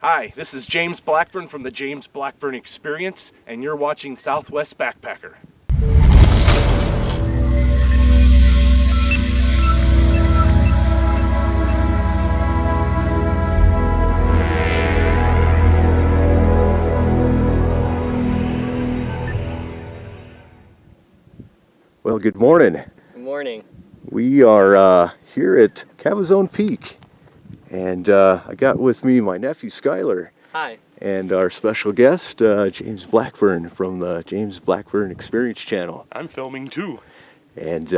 Hi, this is James Blackburn from the James Blackburn Experience, and you're watching Southwest Backpacker. Well, good morning. Good morning. We are here at Cabezon Peak, and I got with me my nephew Skyler. Hi. And our special guest, James Blackburn from the James Blackburn Experience channel. I'm filming too. And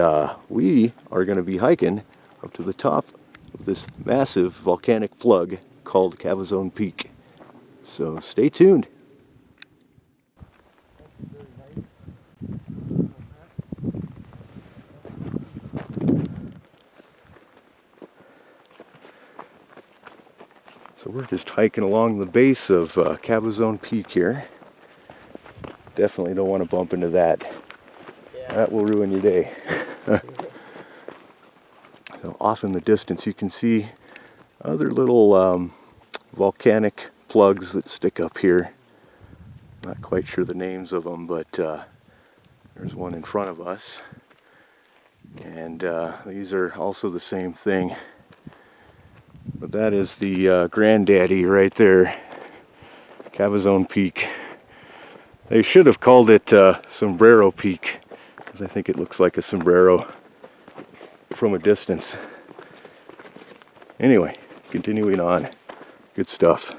we are going to be hiking up to the top of this massive volcanic plug called Cabezon Peak. So stay tuned. So we're just hiking along the base of Cabezon Peak here. Definitely don't want to bump into that. Yeah. That will ruin your day. So off in the distance you can see other little volcanic plugs that stick up here. Not quite sure the names of them, but there's one in front of us. And these are also the same thing. But that is the granddaddy right there, Cabezon Peak. They should have called it Sombrero Peak, because I think it looks like a sombrero from a distance. Anyway, continuing on. Good stuff.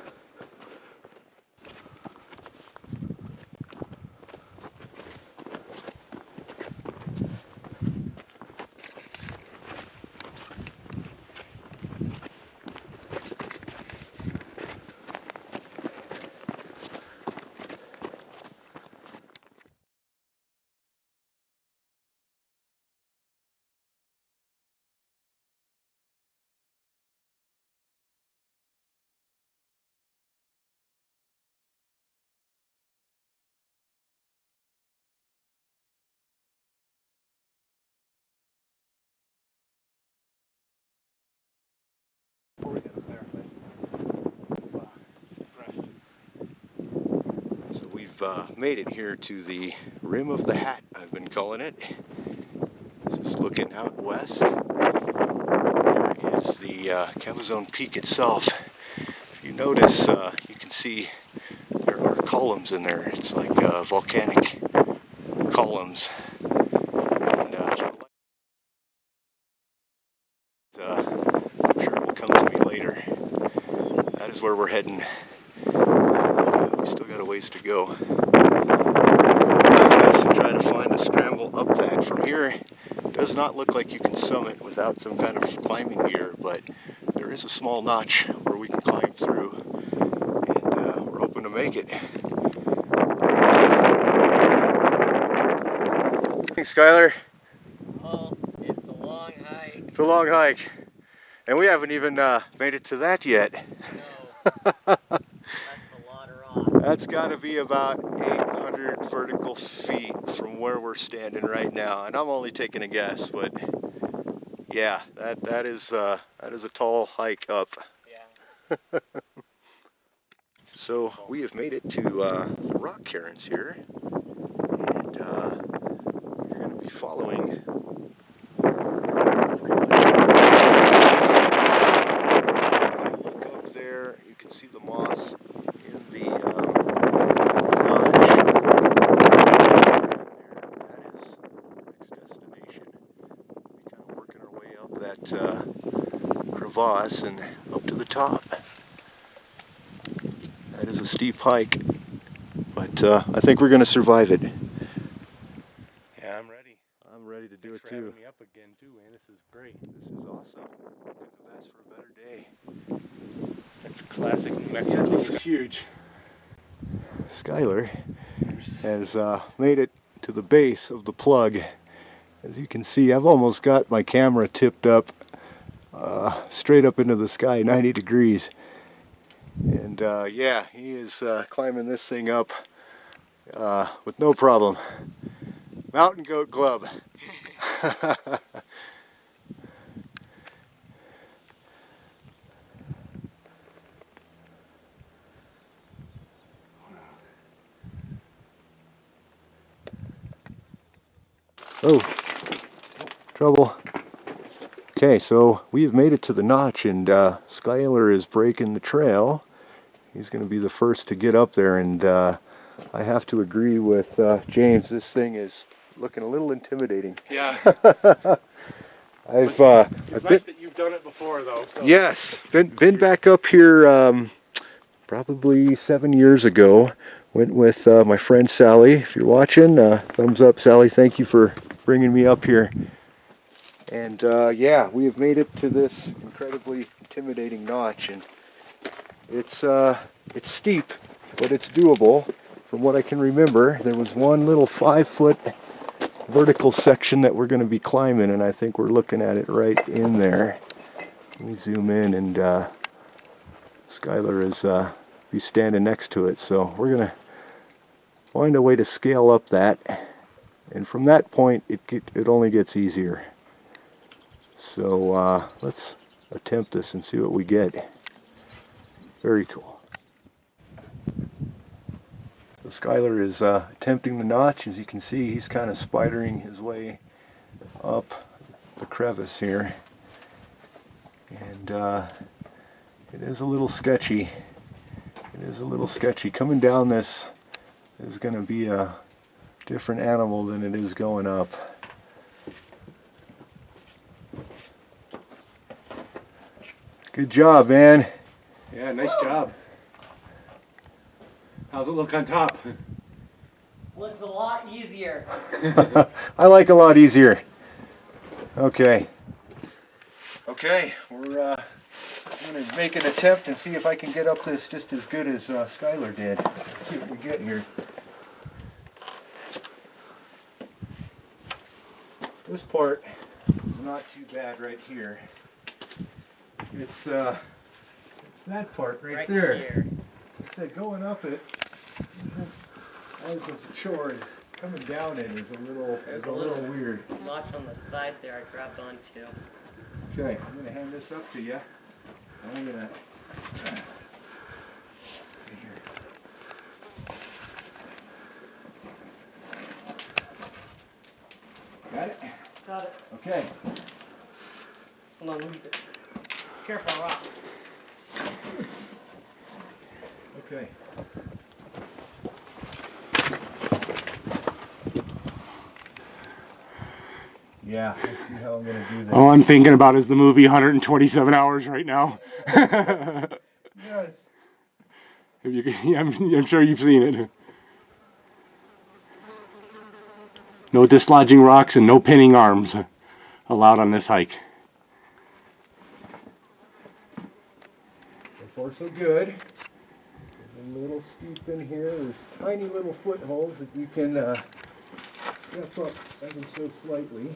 So we've made it here to the rim of the hat, I've been calling it. This is looking out west. Here is the Cabezon Peak itself. If you notice, you can see there are columns in there. It's like volcanic columns. And I'm sure it will come to me later. That is where we're heading. We still got a ways to go. Let's try to find a scramble up that. From here, does not look like you can summit without some kind of climbing gear, but there is a small notch where we can climb through, and we're hoping to make it. Thanks, Skyler. Oh, it's a long hike. It's a long hike, and we haven't even made it to that yet. No. That's a lot of rock. That's got to be about 800 vertical feet from where we're standing right now, and I'm only taking a guess, but yeah, that is a tall hike up. Yeah. So we have made it to the rock cairns here, and you're going to be following pretty much. If you look up there, you can see the moss in the notch. That is our next destination. We're kind of working our way up that crevasse and up to the top. That is a steep hike, but I think we're going to survive it. Yeah, I'm ready. I'm ready to do Thanks it for too. having me up again too, man. This is great. This is awesome. Couldn't have asked for a better day. That's classic New Mexico. It's huge. Skyler has made it to the base of the plug. As you can see, I've almost got my camera tipped up straight up into the sky, 90 degrees. And yeah, he is climbing this thing up with no problem. Mountain Goat Club. Oh, trouble. Okay, so we have made it to the notch, and Skyler is breaking the trail. He's going to be the first to get up there, and I have to agree with James. This thing is looking a little intimidating. Yeah. It's nice that you've done it before, though. So. Yes, been back up here probably 7 years ago. Went with my friend Sally. If you're watching, thumbs up, Sally. Thank you for bringing me up here. And yeah, we have made it to this incredibly intimidating notch, and it's steep, but it's doable. From what I can remember, there was one little 5-foot vertical section that we're going to be climbing, and I think we're looking at it right in there. Let me zoom in, and Skyler is be standing next to it, so we're going to find a way to scale up that, and from that point it only gets easier. So let's attempt this and see what we get. Very cool. So Skyler is attempting the notch. As you can see, he's kind of spidering his way up the crevice here, and it is a little sketchy. It is a little sketchy. Coming down this is going to be a different animal than it is going up. Good job, man. Yeah, nice job. How's it look on top? Looks a lot easier. I like a lot easier. Okay. Okay, we're going to make an attempt and see if I can get up this just as good as Skyler did. Let's see what we get here. This part is not too bad right here. It's that part right there. Here. I said going up it isn't as a chore as coming down it is a little weird. Notch on the side there I grabbed onto. Okay, I'm going to hand this up to you. I'm going to see here. Got it? Got it. Okay. Hold on, let me get this. Careful, rock. Okay. Yeah, let's see how I'm going to do this. All I'm thinking about is the movie 127 Hours right now. Yes. I'm sure you've seen it. No dislodging rocks and no pinning arms allowed on this hike. So far so good. There's a little steep in here. There's tiny little footholds that you can step up ever so slightly.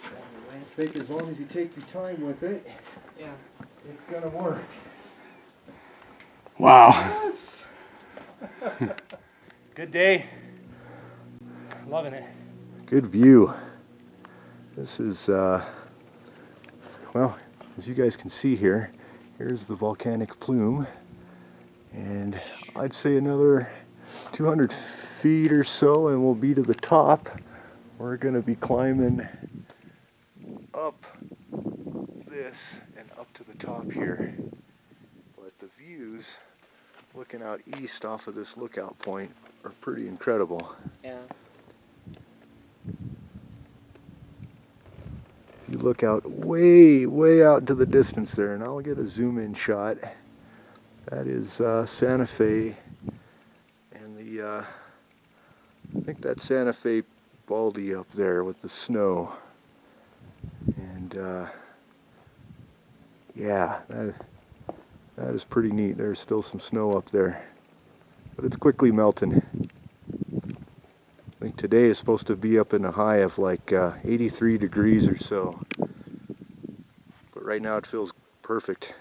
I think as long as you take your time with it, Yeah. it's going to work. Wow. Yes! Good day. Loving it. Good view. This is, well, as you guys can see here, here's the volcanic plume. And I'd say another 200 feet or so and we'll be to the top. We're going to be climbing up this and up to the top here. But the views looking out east off of this lookout point are pretty incredible. Yeah. You look out way out into the distance there, and I'll get a zoom in shot. That is Santa Fe, and the I think that's Santa Fe Baldy up there with the snow. And yeah, that is pretty neat. There's still some snow up there, but it's quickly melting. I think today is supposed to be up in a high of like 83 degrees or so. But right now it feels perfect.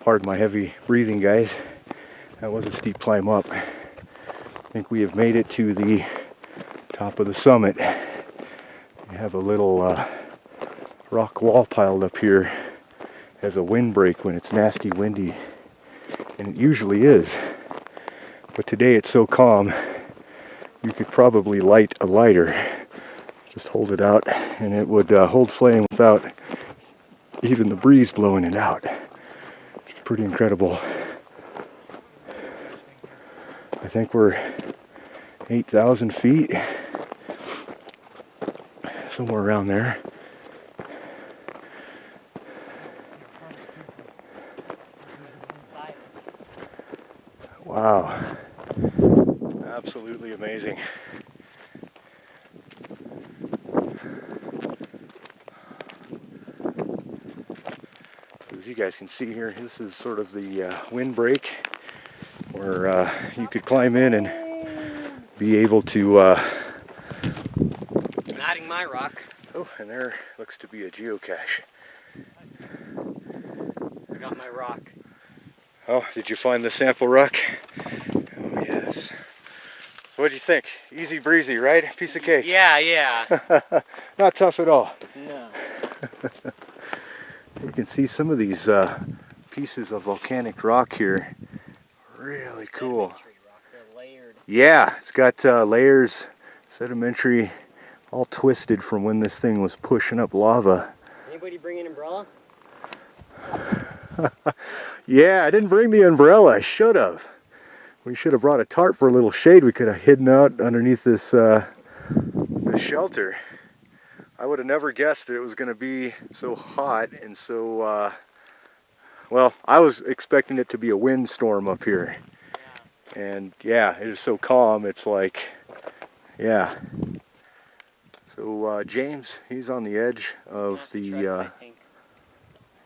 Pardon my heavy breathing, guys. That was a steep climb up. I think we have made it to the top of the summit. We have a little rock wall piled up here. Has a windbreak when it's nasty windy, and it usually is. But today it's so calm, you could probably light a lighter. Just hold it out and it would hold flame without even the breeze blowing it out. It's pretty incredible. I think we're 8,000 feet, somewhere around there. Wow, absolutely amazing. As you guys can see here, this is sort of the windbreak where you could climb in and be able to Nodding my rock. oh, and there looks to be a geocache. I got my rock. Oh, did you find the sample rock? Oh yes. What do you think? Easy breezy, right? Piece of cake. Yeah. Not tough at all. No. You can see some of these pieces of volcanic rock here. Really cool. Sedimentary rock. They're layered. Yeah, it's got layers, sedimentary, all twisted from when this thing was pushing up lava. Anybody bring an umbrella? Yeah, I didn't bring the umbrella. I should have. We should have brought a tarp for a little shade. We could have hidden out underneath this this shelter. I would have never guessed that it was going to be so hot and so, well, I was expecting it to be a windstorm up here. Yeah. And yeah, it is so calm, it's like, yeah. So James, he's on the edge of the, I think.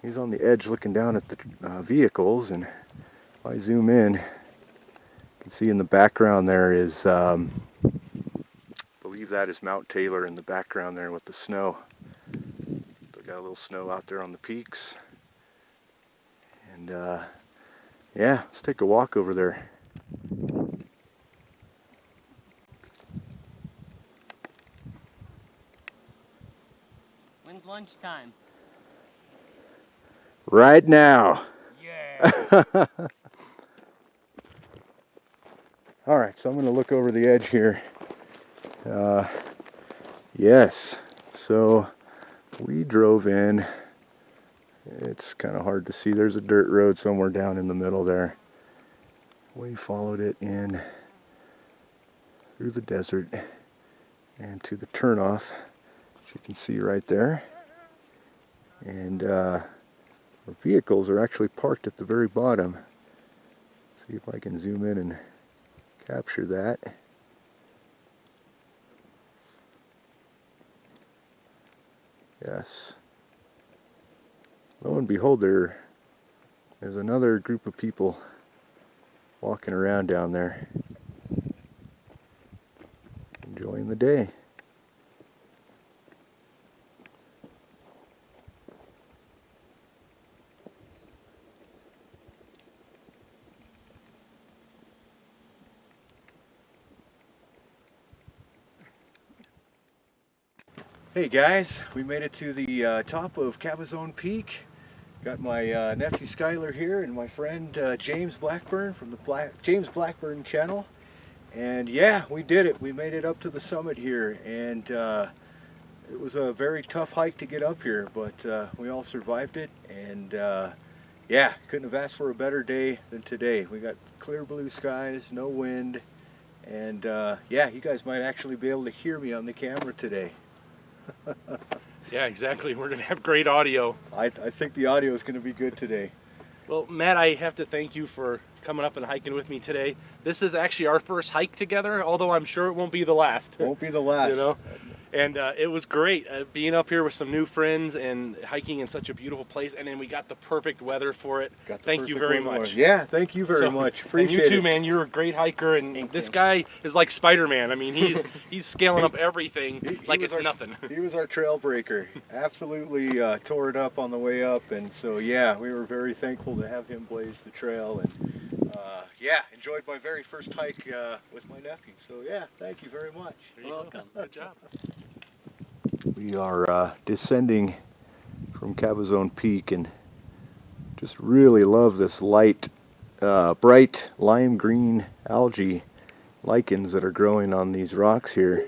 he's on the edge looking down at the vehicles, and if I zoom in, you can see in the background there is, I believe that is Mount Taylor in the background there with the snow. They got a little snow out there on the peaks. And yeah, let's take a walk over there. When's lunchtime? Right now. Yeah. All right, so I'm going to look over the edge here. Yes, so we drove in. It's kind of hard to see. There's a dirt road somewhere down in the middle there. We followed it in through the desert and to the turnoff, which you can see right there. And our vehicles are actually parked at the very bottom. See if I can zoom in and capture that. Yes. Lo and behold, there's another group of people walking around down there, enjoying the day. Hey guys, we made it to the top of Cabezon Peak. Got my nephew Skyler here and my friend James Blackburn from the James Blackburn channel. And yeah, we did it. We made it up to the summit here, and it was a very tough hike to get up here, but we all survived it. And yeah, couldn't have asked for a better day than today. We got clear blue skies, no wind, and yeah, you guys might actually be able to hear me on the camera today. Yeah, exactly. We're going to have great audio. I think the audio is going to be good today. Well, Matt, I have to thank you for coming up and hiking with me today. This is actually our first hike together, although I'm sure it won't be the last. Won't be the last. You know? And it was great being up here with some new friends and hiking in such a beautiful place. And then we got the perfect weather for it. Thank you very much. Yeah, thank you very much. Appreciate and you too, it. man. You're a great hiker, and this guy is like Spider-Man. I mean, he's scaling up everything like it's nothing. He was our trail breaker. Absolutely tore it up on the way up, and so yeah, we were very thankful to have him blaze the trail, and yeah, enjoyed my very first hike with my nephew. So yeah, thank you very much. You're welcome. Good job. We are descending from Cabezon Peak, and just really love this light bright lime green algae lichens that are growing on these rocks here.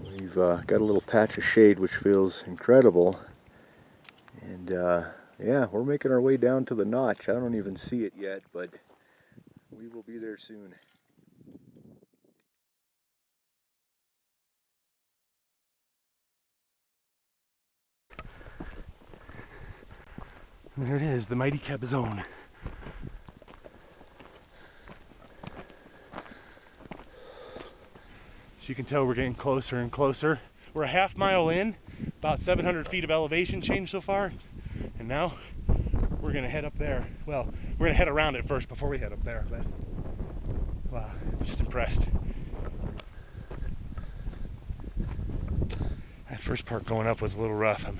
We've got a little patch of shade which feels incredible, and yeah, we're making our way down to the notch. I don't even see it yet, but we will be there soon. There it is, the mighty Cabezon. So you can tell we're getting closer and closer. We're a half mile in, about 700 feet of elevation change so far, and now we're gonna head up there. Well, we're gonna head around it first before we head up there, but wow, just impressed. That first part going up was a little rough. I'm